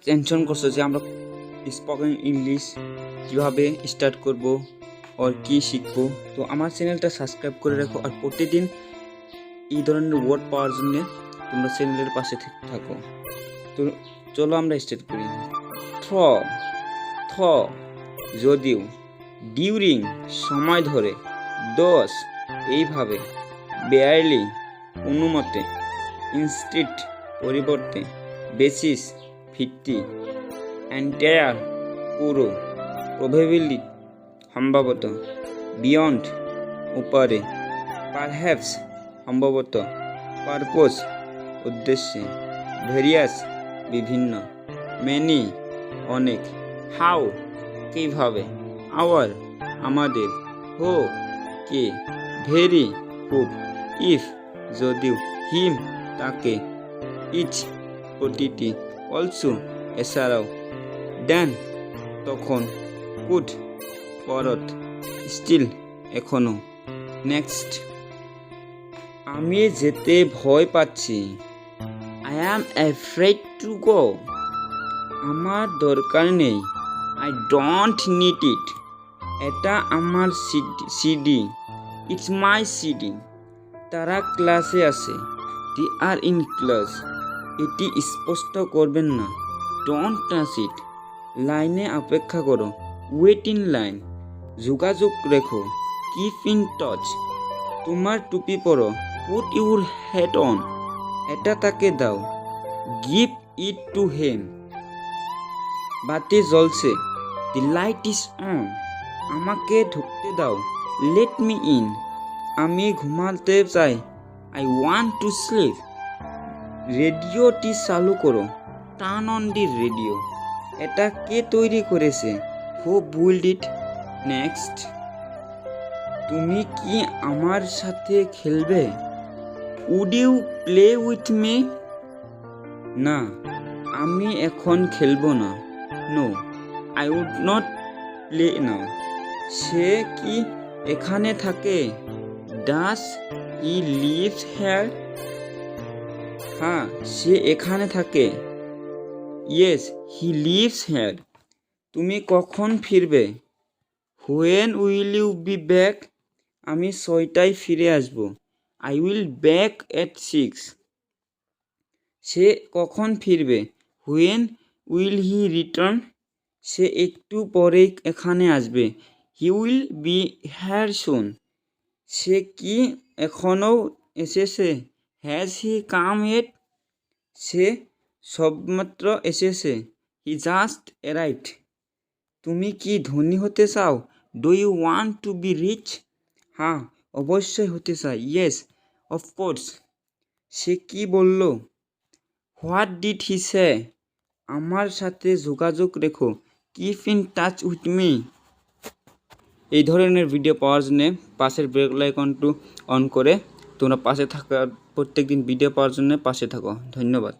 Tension করছো যে আমরা স্পোকেন ইংলিশ কীভাবে স্টার্ট করব আর কি শিখবো, তো আমার চ্যানেলটা সাবস্ক্রাইব করে রাখো আর প্রতিদিন এই ধরনের ওয়ার্ড পাওয়ার জন্য তোমরা চ্যানেলের পাশে থাকো। তো চলো আমরা স্টার্ট করি। থ থ যদিও, ডিউরিং সময় ধরে, দোষ এইভাবে, বেয়ারলি অনুমতে, ইনস্টিট পরিবর্তে, বেসিস ভিত্তি, এন্টায়ার পুরো, প্রবাবিলিটি সম্ভবত, বিয়ন্ড উপরে, পারহ্যাপস সম্ভবত, পারপোজ উদ্দেশ্যে, ভেরিয়াস বিভিন্ন, মেনি অনেক, হাউ কীভাবে, আওয়ার আমাদের, হো কে, ভেরি খুব, ইফ যদিও, হিম তাকে, ইচ প্রতিটি, অলসো এছাড়াও, দেন তখন, কুড পরত, স্টিল এখনো, নেক্সট আমি যেতে ভয় পাচ্ছি, I am afraid to go আমার দরকার নেই, আই ডোন্ট নিড ইট এটা আমার সিডি, ইটস মাই সিডি, তারা ক্লাসে আছে, দি আর ইন ক্লাস, এটি স্পষ্ট করবেন না, ডোন্ট টাচ ইট, লাইনে অপেক্ষা করো, ওয়েট ইন লাইন, যোগাযোগ রেখো, কিপ ইন টাচ, তোমার টুপি পরো, পুট ইউর হ্যাট অন, এটা তাকে দাও, গিভ ইট টু হেম, বাতি জ্বলছে, দি লাইট ইজ অন, আমাকে ঢুকতে দাও, লেট মি ইন, আমি ঘুমাতে চাই, আই ওয়ান্ট টু স্লিপ, রেডিওটি চালু করো, টার্ন অন দি রেডিও, এটা কে তৈরি করেছে, হু বিল্ড ইট, নেক্সট তুমি কি আমার সাথে খেলবে, would you play with me, না আমি এখন খেলবো না, no I would not play now, সে কি এখানে থাকে, ডাস হি লিভস হেয়ার, হ্যাঁ সে এখানে থাকে, ইয়েস হি লিভস হেয়ার, তুমি কখন ফিরবে, when will you be back, আমি 6টায় ফিরে আসব, আই উইল ব্যাক এট 6, সে কখন ফিরবে, হোয়েন উইল হি রিটার্ন, সে একটু পরেই এখানে আসবে, he will be here soon, সে কি এখনও এসেছে, হ্যাজ হি কাম ইয়েট, সে সবেমাত্র এসেছে, হি জাস্ট অ্যারাইভড, তুমি কি ধনী হতে চাও, do you want to be rich, হ্যাঁ অবশ্যই হতে চাই, ইয়েস অফকোর্স, সে কি বলল, হোয়াট ডিড হি সে, আমার সাথে যোগাযোগ রেখো, keep in touch with me. এই ধরনের ভিডিও পাওয়ার জন্য পাশের বেল আইকনটি অন করে তোমরা পাশে থাকা প্রত্যেক দিন ভিডিও পাওয়ার জন্য পাশে থাকো। ধন্যবাদ।